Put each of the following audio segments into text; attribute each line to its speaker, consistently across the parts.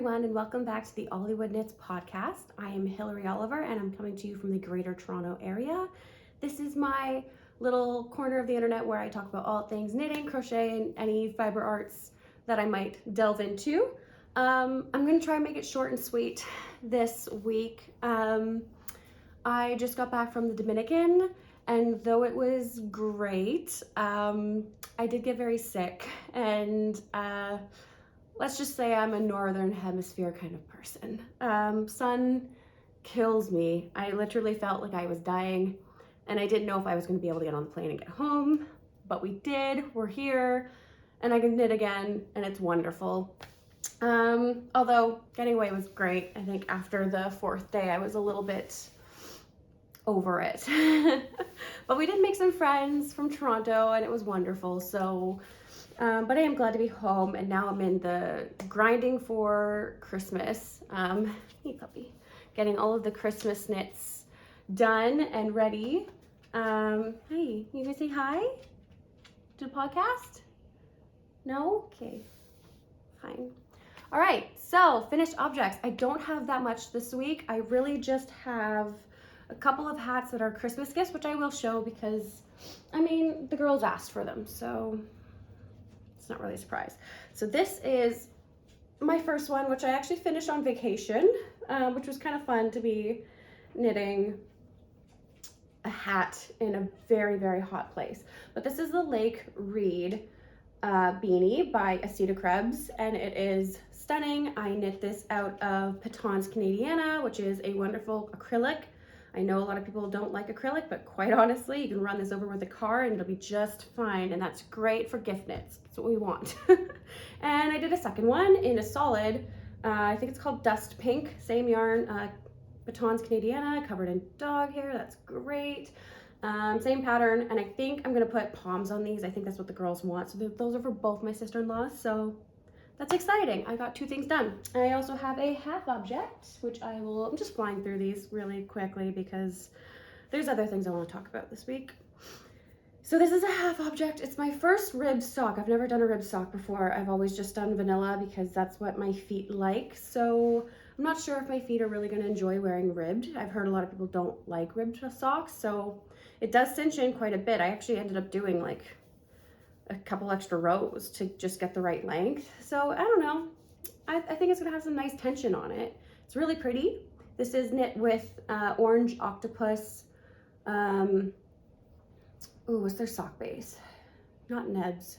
Speaker 1: everyone, and welcome back to the OllywoodKnits podcast. I am Hilary Oliver, and I'm coming to you from the Greater Toronto area. This is my little corner of the internet where I talk about all things knitting, crochet, and any fiber arts that I might delve into. I'm going to try and make it short and sweet this week. I just got back from the Dominican, and though it was great, I did get very sick, and let's just say I'm a northern hemisphere kind of person. Sun kills me. I literally felt like I was dying, and I didn't know if I was going to be able to get on the plane and get home, but we did. We're here, and I can knit again, and it's wonderful. Although getting away was great. I think after the fourth day, I was a little bit over it. But we did make some friends from Toronto, and it was wonderful. So but I am glad to be home, and now I'm in the grinding for Christmas. Hey puppy, getting all of the Christmas knits done and ready. Hey, you gonna say hi to the podcast? No? Okay, fine. All right, so finished objects. I don't have that much this week. I really just have a couple of hats that are Christmas gifts, which I will show because, I mean, the girls asked for them, so it's not really a surprise. So this is my first one, which I actually finished on vacation, which was kind of fun to be knitting a hat in a very, very hot place. But this is the Lake Reed beanie by Asita Krebs, and it is stunning. I knit this out of Patons Canadiana, which is a wonderful acrylic. I know a lot of people don't like acrylic, but quite honestly, you can run this over with a car and it'll be just fine. And that's great for gift knits. That's what we want. And I did a second one in a solid, I think it's called Dust Pink, same yarn, Patons Canadiana, covered in dog hair. That's great. Same pattern. And I think I'm gonna put palms on these. I think that's what the girls want. So those are for both my sister-in-laws. So that's exciting. I got two things done. I also have a half object, which I'm just flying through these really quickly because there's other things I want to talk about this week. So this is a half object. It's my first ribbed sock. I've never done a ribbed sock before. I've always just done vanilla because that's what my feet like. So I'm not sure if my feet are really going to enjoy wearing ribbed. I've heard a lot of people don't like ribbed socks, so it does cinch in quite a bit. I actually ended up doing like a couple extra rows to just get the right length. So I don't know. I think it's gonna have some nice tension on it. It's really pretty. This is knit with orange Octopus. Ooh, what's their sock base? Not Nebs.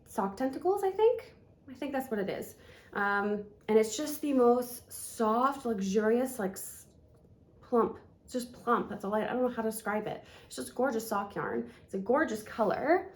Speaker 1: Sock Tentacles, I think. I think that's what it is. And it's just the most soft, luxurious, like plump. It's just plump. That's all I don't know how to describe it. It's just gorgeous sock yarn. It's a gorgeous color.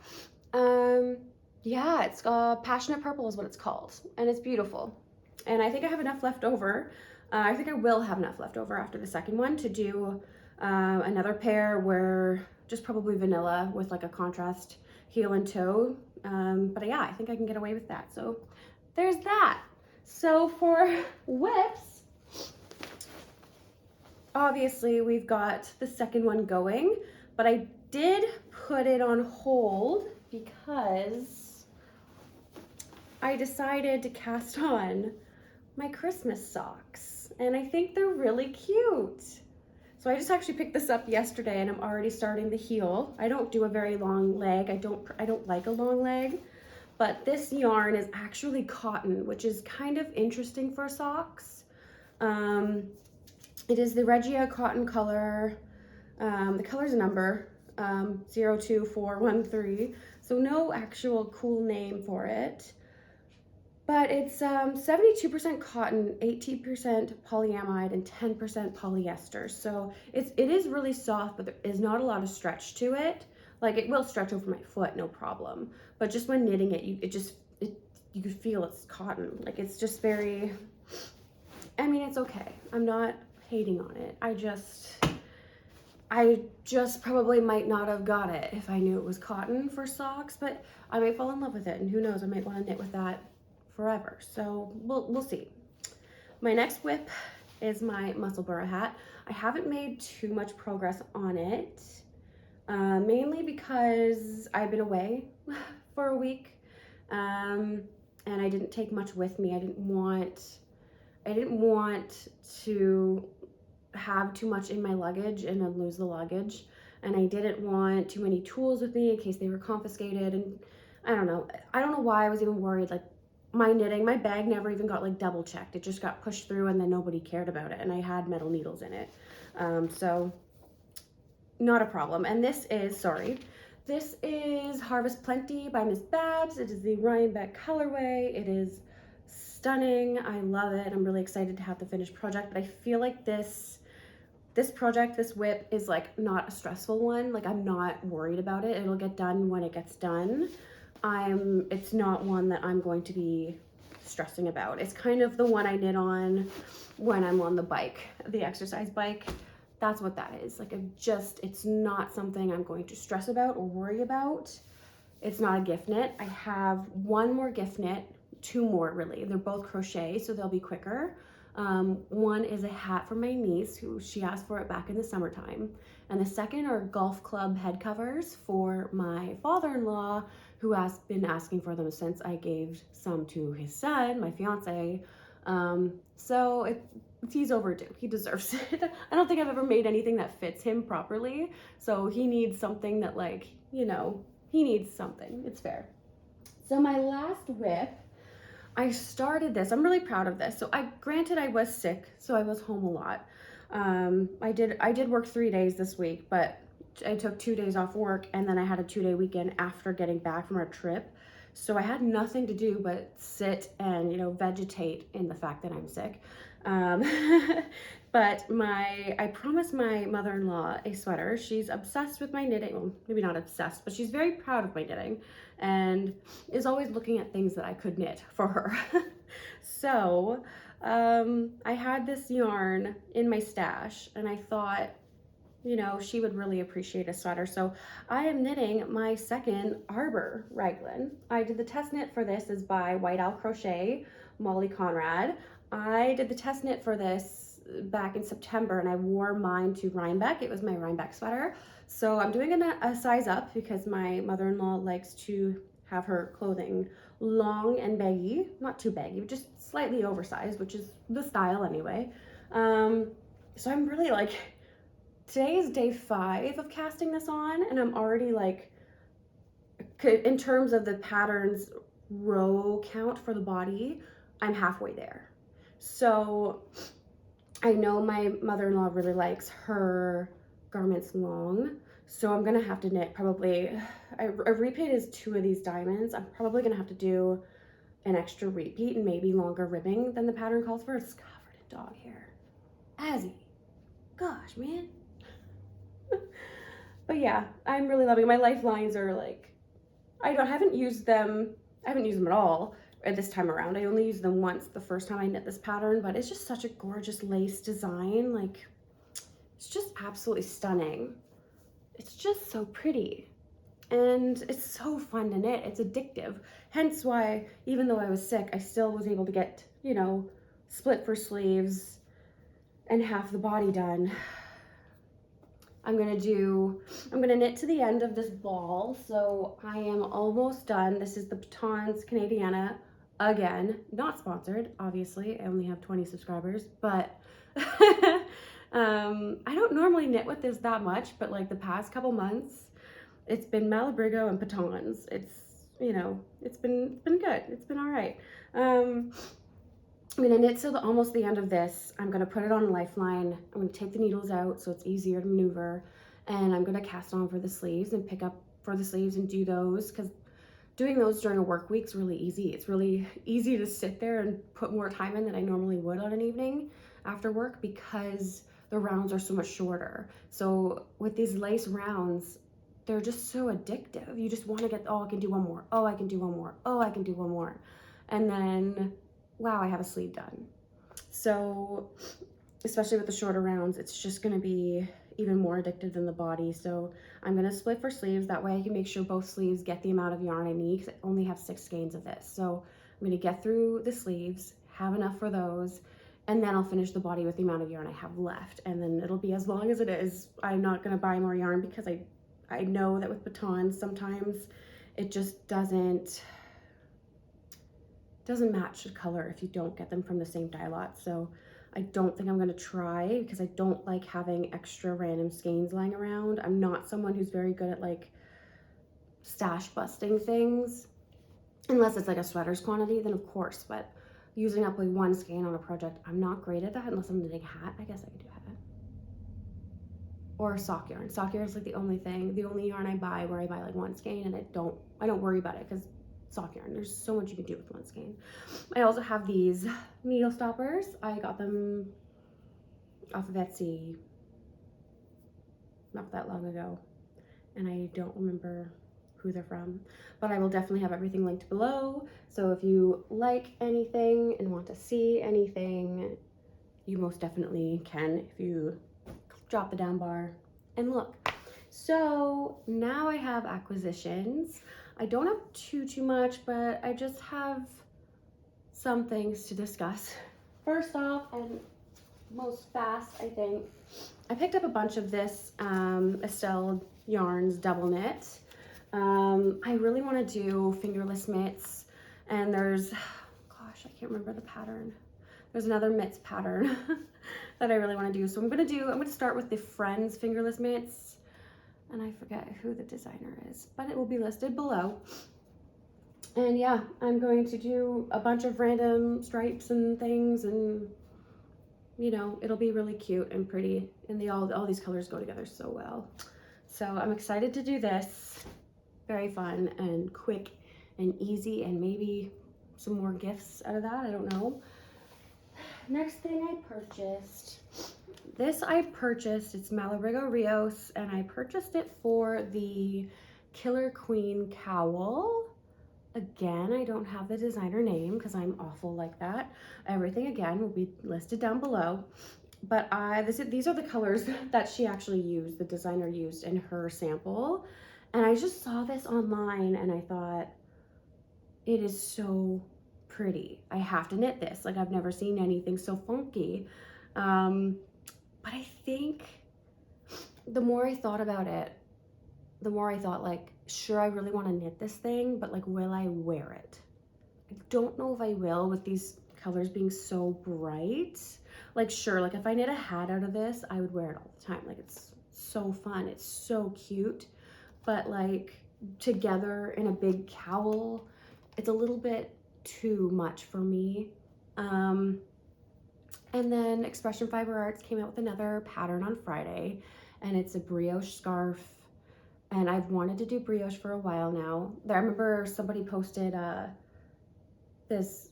Speaker 1: Yeah, it's Passionate Purple is what it's called, and it's beautiful. And I think I have enough left over. I think I will have enough left over after the second one to do another pair where just probably vanilla with like a contrast heel and toe. But yeah, I think I can get away with that. So there's that. So for whips, obviously we've got the second one going, but I did put it on hold because I decided to cast on my Christmas socks, and I think they're really cute. So I just actually picked this up yesterday, and I'm already starting the heel. I don't do a very long leg. I don't like a long leg, but this yarn is actually cotton, which is kind of interesting for socks. It is the Regia cotton color. The color's a number, 02413. So no actual cool name for it. But it's 72% cotton, 18% polyamide, and 10% polyester. So it is really soft, but there is not a lot of stretch to it. Like it will stretch over my foot, no problem. But just when knitting it, you can feel it's cotton. Like it's just very, I mean, it's okay. I'm not hating on it. I just probably might not have got it if I knew it was cotton for socks, but I might fall in love with it, and who knows, I might want to knit with that forever. So we'll see. My next whip is my Musselburgh hat. I haven't made too much progress on it, mainly because I've been away for a week. and I didn't take much with me. I didn't want to have too much in my luggage and then lose the luggage. And I didn't want too many tools with me in case they were confiscated. And I don't know why I was even worried. Like, my knitting, my bag never even got like double checked. It just got pushed through and then nobody cared about it. And I had metal needles in it. So not a problem. And this is Harvest Plenty by Miss Babs. It is the Rhinebeck colorway. It is stunning. I love it. I'm really excited to have the finished project, but I feel like this project, this whip, is like not a stressful one. Like, I'm not worried about it. It'll get done when it gets done. It's not one that I'm going to be stressing about. It's kind of the one I knit on when I'm on the bike, the exercise bike. That's what that is. Like, it's not something I'm going to stress about or worry about. It's not a gift knit. I have one more gift knit, two more really. They're both crochet, so they'll be quicker. One is a hat for my niece, who she asked for it back in the summertime. And the second are golf club head covers for my father-in-law, who has been asking for them since I gave some to his son, my fiance. So he's overdue. He deserves it. I don't think I've ever made anything that fits him properly. So he needs something that, like, you know, he needs something. It's fair. So my last whip, I started this. I'm really proud of this. So granted I was sick, so I was home a lot. I did work 3 days this week, but I took 2 days off work, and then I had a 2-day weekend after getting back from our trip. So I had nothing to do but sit and, you know, vegetate in the fact that I'm sick. But I promised my mother-in-law a sweater. She's obsessed with my knitting. Well, maybe not obsessed, but she's very proud of my knitting and is always looking at things that I could knit for her. So I had this yarn in my stash, and I thought, you know, she would really appreciate a sweater. So I am knitting my second Arbour Raglan. I did the test knit for this, is by White Owl Crochet, Molly Conrad. I did the test knit for this back in September, and I wore mine to Rhinebeck. It was my Rhinebeck sweater. So I'm doing a size up because my mother-in-law likes to have her clothing long and baggy, not too baggy, just slightly oversized, which is the style anyway. So I'm really like, today is day 5 of casting this on, and I'm already like, in terms of the pattern's row count for the body, I'm halfway there. So I know my mother-in-law really likes her garments long, so I'm gonna have to knit probably, I repeated 2 of these diamonds. I'm probably gonna have to do an extra repeat and maybe longer ribbing than the pattern calls for. It's covered in dog hair. Azzy, gosh, man. But yeah, I'm really loving it. My lifelines are like, I haven't used them at all at this time around. I only used them once the first time I knit this pattern, but it's just such a gorgeous lace design. Like, it's just absolutely stunning. It's just so pretty, and it's so fun to knit. It's addictive. Hence why, even though I was sick, I still was able to get, you know, split for sleeves and half the body done. I'm gonna knit to the end of this ball, so I am almost done. This is the Patons Canadiana, again, not sponsored, obviously. I only have 20 subscribers, but I don't normally knit with this that much, but like the past couple months, it's been Malabrigo and Patons. It's, you know, it's been good. It's been all right. I'm gonna knit till almost the end of this. I'm gonna put it on a lifeline. I'm gonna take the needles out so it's easier to maneuver, and I'm gonna cast on for the sleeves and pick up for the sleeves and do those, because doing those during a work week's really easy. It's really easy to sit there and put more time in than I normally would on an evening after work, because the rounds are so much shorter. So with these lace rounds, they're just so addictive. You just want to get, oh, I can do one more. Oh, I can do one more. Oh, I can do one more. And then, wow, I have a sleeve done. So especially with the shorter rounds, it's just going to be even more addictive than the body. So I'm going to split for sleeves. That way I can make sure both sleeves get the amount of yarn I need, because I only have 6 skeins of this. So I'm going to get through the sleeves, have enough for those, and then I'll finish the body with the amount of yarn I have left. And then it'll be as long as it is. I'm not going to buy more yarn, because I know that with batons, sometimes it just doesn't, doesn't match the color if you don't get them from the same dye lot. So I don't think I'm gonna try, because I don't like having extra random skeins lying around. I'm not someone who's very good at like stash busting things, unless it's like a sweater's quantity, then of course, but using up like one skein on a project, I'm not great at that unless I'm knitting hat. I guess I could do hat. Or sock yarn. Sock yarn is like the only yarn I buy where I buy like one skein, and I don't worry about it, because sock yarn, there's so much you can do with one skein. I also have these needle stoppers. I got them off of Etsy not that long ago, and I don't remember who they're from, but I will definitely have everything linked below. So if you like anything and want to see anything, you most definitely can if you drop the down bar and look. So now I have acquisitions. I don't have too much, but I just have some things to discuss. First off, and most fast, I think, I picked up a bunch of this Estelle Yarns double knit. I really want to do fingerless mitts, and there's, gosh, I can't remember the pattern. There's another mitts pattern that I really want to do. So I'm going to start with the Friends fingerless mitts, and I forget who the designer is, but it will be listed below. And yeah, I'm going to do a bunch of random stripes and things, and you know, it'll be really cute and pretty, and all these colors go together so well. So I'm excited to do this. Very fun and quick and easy, and maybe some more gifts out of that, I don't know. Next thing I purchased, it's Malabrigo Rios, and I purchased it for the Killer Queen cowl. Again, I don't have the designer name because I'm awful like that. Everything again will be listed down below. But these are the colors that she actually used, the designer used in her sample. And I just saw this online and I thought, it is so pretty. I have to knit this. Like, I've never seen anything so funky. But I think the more I thought about it, the more I thought, like, sure, I really want to knit this thing, but like, will I wear it? I don't know if I will, with these colors being so bright. Like, sure, like if I knit a hat out of this, I would wear it all the time. Like, it's so fun, it's so cute, but like together in a big cowl, it's a little bit too much for me. And then Expression Fiber Arts came out with another pattern on Friday, and it's a brioche scarf. And I've wanted to do brioche for a while now. I remember somebody posted this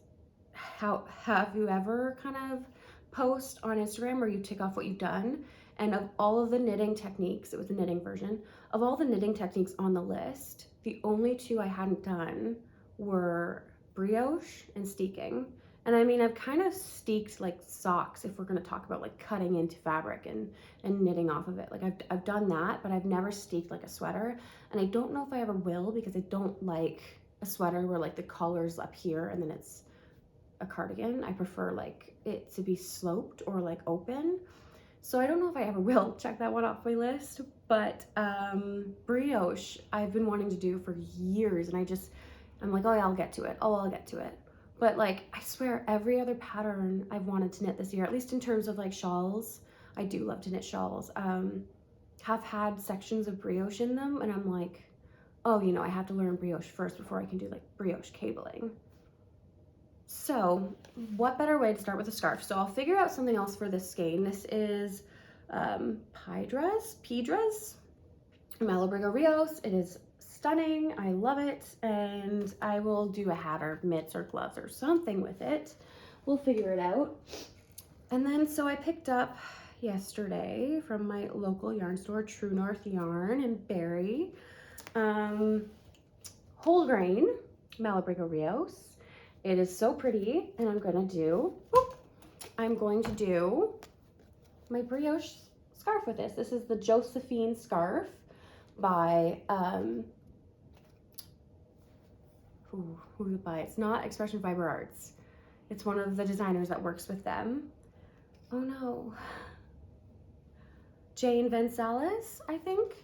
Speaker 1: have you ever kind of post on Instagram where you tick off what you've done. And of all of the knitting techniques, it was the knitting version, of all the knitting techniques on the list, the only two I hadn't done were brioche and steeking. And I mean, I've kind of steeked like socks, if we're going to talk about like cutting into fabric and knitting off of it. Like I've done that, but I've never steeked like a sweater. And I don't know if I ever will, because I don't like a sweater where like the collar's up here and then it's a cardigan. I prefer like it to be sloped or like open. So I don't know if I ever will. Check that one off my list. But brioche, I've been wanting to do for years, and I'm like, oh yeah, I'll get to it. Oh, I'll get to it. But like, I swear every other pattern I've wanted to knit this year, at least in terms of like shawls, I do love to knit shawls, have had sections of brioche in them, and I'm like, oh, you know, I have to learn brioche first before I can do like brioche cabling. So what better way to start with a scarf? So I'll figure out something else for this skein. This is Pedras, Malabrigo Rios. It is stunning. I love it, and I will do a hat or mitts or gloves or something with it. We'll figure it out. And then so I picked up yesterday from my local yarn store, True North Yarn in Barrie, whole grain Malabrigo Rios. It is so pretty, and I'm going to do my brioche scarf with this. This is the Josephine scarf by it's not Expression Fiber Arts. It's one of the designers that works with them. Oh no. Jane Vanselous, I think.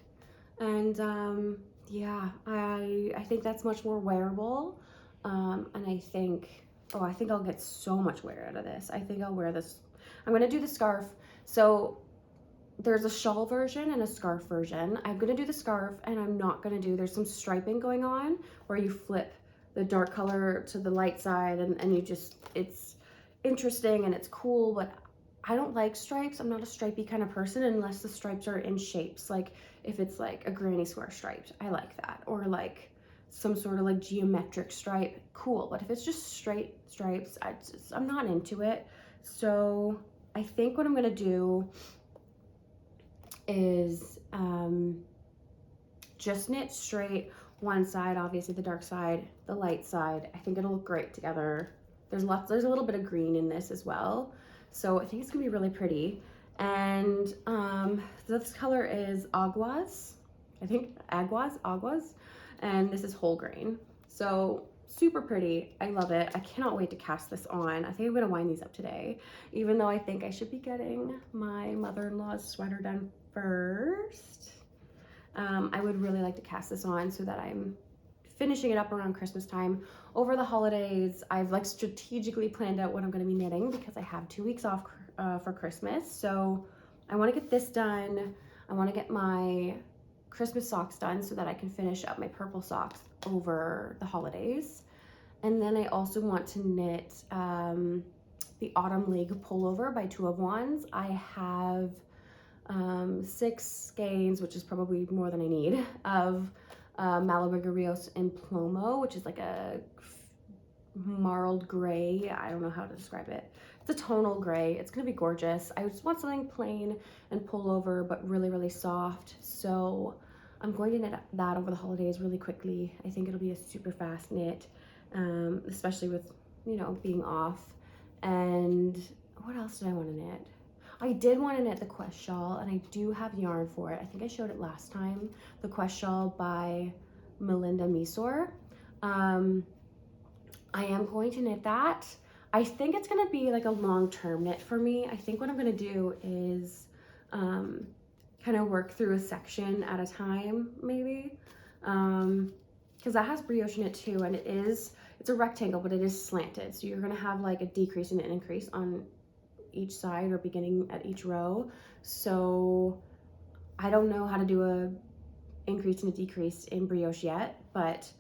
Speaker 1: And yeah, I think that's much more wearable. And I think oh, I think I'll get so much wear out of this. I think I'll wear this. I'm gonna do the scarf. So there's a shawl version and a scarf version. I'm gonna do the scarf, and I'm not gonna do, there's some striping going on where you flip the dark color to the light side, and you just, it's interesting and it's cool, but I don't like stripes. I'm not a stripey kind of person unless the stripes are in shapes. Like if it's like a granny square striped, I like that. Or like some sort of like geometric stripe, cool. But if it's just straight stripes, I'm not into it. So I think what I'm gonna do is just knit straight one side, obviously the dark side, the light side. I think it'll look great together. There's a little bit of green in this as well. So I think it's gonna be really pretty. And this color is Aquas. I think Aguas. And this is whole grain. So super pretty, I love it. I cannot wait to cast this on. I think I'm gonna wind these up today, even though I think I should be getting my mother-in-law's sweater done first. I would really like to cast this on so that I'm finishing it up around Christmas time. Over the holidays, I've like strategically planned out what I'm gonna be knitting because I have 2 weeks off for Christmas. So I wanna get this done. I wanna get my Christmas socks done so that I can finish up my purple socks over the holays. And then I also want to knit the Autumn League pullover by 2 of Wands. I have 6 skeins, which is probably more than I need, of Malabrigo, Rios, and Plomo, which is like a marled gray. I don't know how to describe it. It's a tonal gray. It's gonna be gorgeous. I just want something plain and pullover, but really, really soft. So I'm going to knit that over the holidays really quickly. I think it'll be a super fast knit, especially with, you know, being off. And what else did I want to knit? I did want to knit the Quest shawl, and I do have yarn for it. I think I showed it last time. The Quest shawl by Melinda Measor. I am going to knit that. I think it's going to be like a long-term knit for me. I think what I'm going to do is kind of work through a section at a time, maybe. Because that has brioche in it too, and it's a rectangle, but it is slanted. So you're going to have like a decrease and an increase on each side or beginning at each row. So I don't know how to do a increase and a decrease in brioche yet, but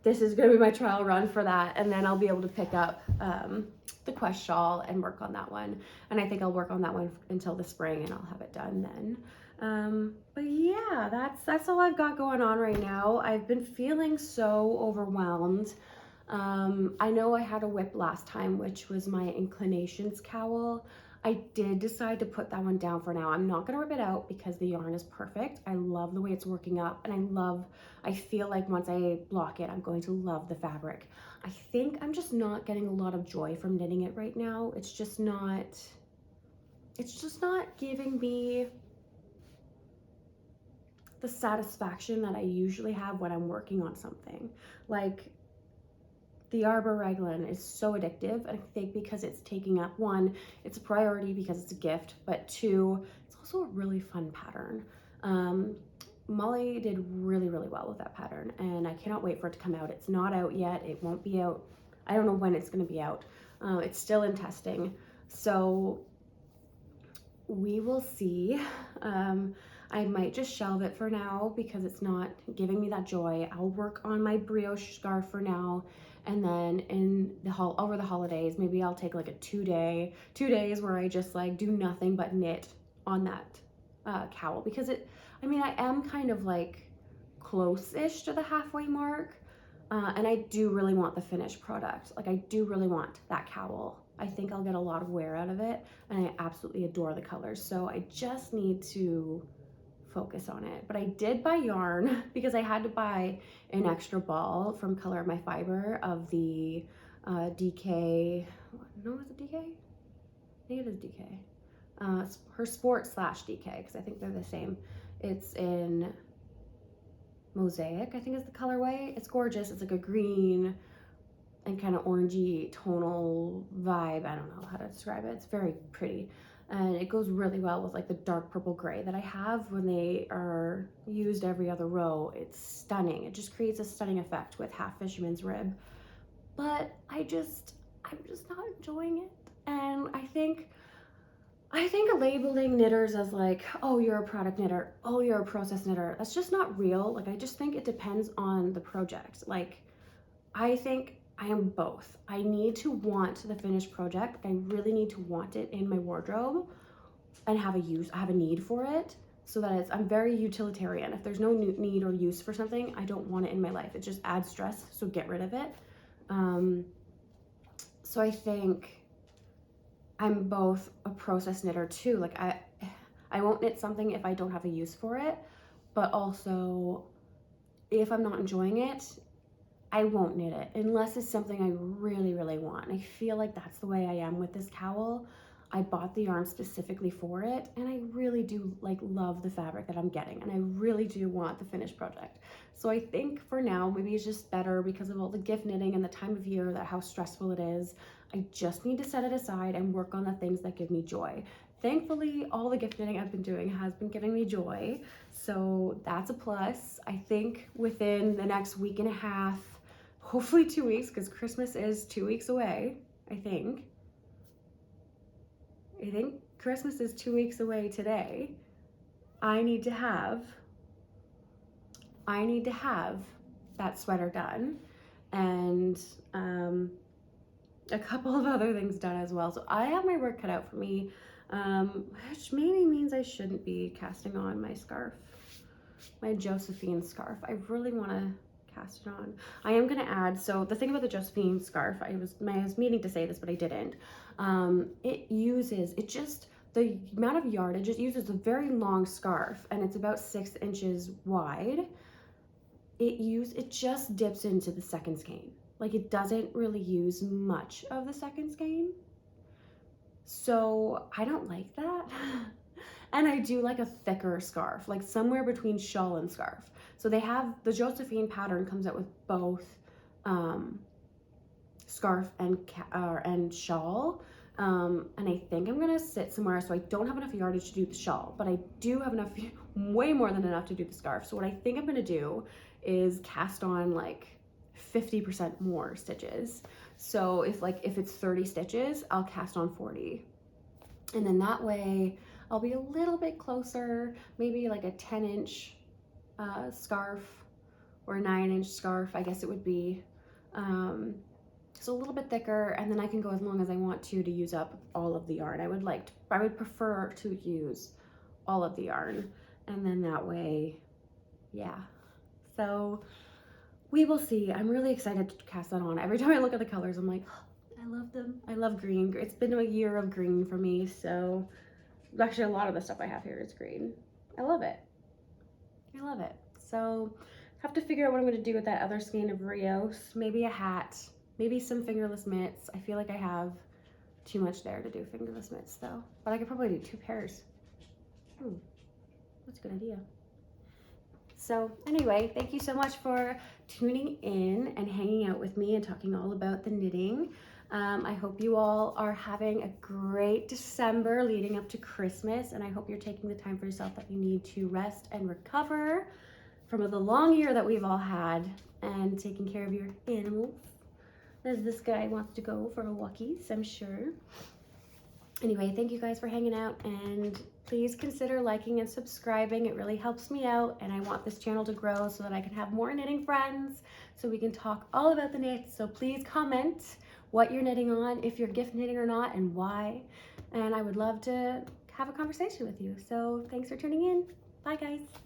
Speaker 1: this is going to be my trial run for that, and then I'll be able to pick up the Quest shawl and work on that one. And I think I'll work on that one until the spring, and I'll have it done then. But yeah, that's all I've got going on right now. I've been feeling so overwhelmed. I know I had a whip last time, which was my Inclinations cowl. I did decide to put that one down for now. I'm not gonna rip it out because the yarn is perfect. I love the way it's working up, and I feel like once I block it, I'm going to love the fabric. I think I'm just not getting a lot of joy from knitting it right now. It's just not giving me the satisfaction that I usually have when I'm working on something. Like, the Arbour Raglan is so addictive, and I think because it's taking up, 1, it's a priority because it's a gift, but 2, it's also a really fun pattern. Molly did really, really well with that pattern, and I cannot wait for it to come out. It's not out yet. It won't be out. I don't know when it's going to be out. It's still in testing, so we will see. I might just shelve it for now because it's not giving me that joy. I'll work on my brioche scarf for now, and then over the holidays, maybe I'll take like a 2 days where I just like do nothing but knit on that cowl, because I am kind of like close-ish to the halfway mark, and I do really want the finished product. Like, I do really want that cowl. I think I'll get a lot of wear out of it, and I absolutely adore the colors. So I just need to focus on it. But I did buy yarn because I had to buy an extra ball from Color My Fiber of the DK. No, is it DK? I think it is DK. Her Sport/DK, because I think they're the same. It's in Mosaic, I think is the colorway. It's gorgeous. It's like a green and kind of orangey tonal vibe. I don't know how to describe it. It's very pretty. And it goes really well with like the dark purple gray that I have when they are used every other row. It's stunning. It just creates a stunning effect with half fisherman's rib. but I'm just not enjoying it. And I think labeling knitters as like, oh, you're a product knitter, oh, you're a process knitter, that's just not real. Like, I just think it depends on the project. Like, I think I am both. I need to want the finished project. I really need to want it in my wardrobe and have a need for it, so that I'm very utilitarian. If there's no need or use for something, I don't want it in my life. It just adds stress, so get rid of it. So I think I'm both a process knitter too. Like, I won't knit something if I don't have a use for it, but also if I'm not enjoying it, I won't knit it unless it's something I really, really want. I feel like that's the way I am with this cowl. I bought the yarn specifically for it, and I really do like love the fabric that I'm getting, and I really do want the finished project. So I think for now, maybe it's just better because of all the gift knitting and the time of year, that how stressful it is. I just need to set it aside and work on the things that give me joy. Thankfully, all the gift knitting I've been doing has been giving me joy, so that's a plus. I think within the next week and a half, hopefully 2 weeks, because Christmas is 2 weeks away, I think Christmas is 2 weeks away today. I need to have that sweater done, and a couple of other things done as well. So I have my work cut out for me, which maybe means I shouldn't be casting on my scarf, my Josephine scarf. I really want to cast it on. I am going to add, so the thing about the Josephine scarf, I was meaning to say this, but I didn't. The amount of yardage, it uses a very long scarf, and it's about 6 inches wide. It just dips into the second skein. Like, it doesn't really use much of the second skein. So I don't like that. And I do like a thicker scarf, like somewhere between shawl and scarf. So they have, the Josephine pattern comes out with both scarf and shawl. And I think I'm gonna sit somewhere, so I don't have enough yardage to do the shawl, but I do have enough, way more than enough to do the scarf. So what I think I'm gonna do is cast on like 50% more stitches. So if it's 30 stitches, I'll cast on 40. And then that way I'll be a little bit closer, maybe like a 10-inch scarf or a 9-inch scarf, I guess it would be. So a little bit thicker, and then I can go as long as I want to use up all of the yarn. I would prefer to use all of the yarn, and then that way, yeah. So we will see. I'm really excited to cast that on. Every time I look at the colors, I'm like, oh, I love them. I love green. It's been a year of green for me, so actually a lot of the stuff I have here is green. I love it. I love it. So have to figure out what I'm going to do with that other skein of Rios. Maybe a hat, maybe some fingerless mitts. I feel like I have too much there to do fingerless mitts though, but I could probably do 2 pairs. That's a good idea. So anyway, thank you so much for tuning in and hanging out with me and talking all about the knitting. I hope you all are having a great December leading up to Christmas, and I hope you're taking the time for yourself that you need to rest and recover from the long year that we've all had, and taking care of your animals, as this guy wants to go for a walkies, I'm sure. Anyway, thank you guys for hanging out, and please consider liking and subscribing. It really helps me out, and I want this channel to grow so that I can have more knitting friends, so we can talk all about the knits. So please comment what you're knitting on, if you're gift knitting or not, and why. And I would love to have a conversation with you. So thanks for tuning in. Bye guys.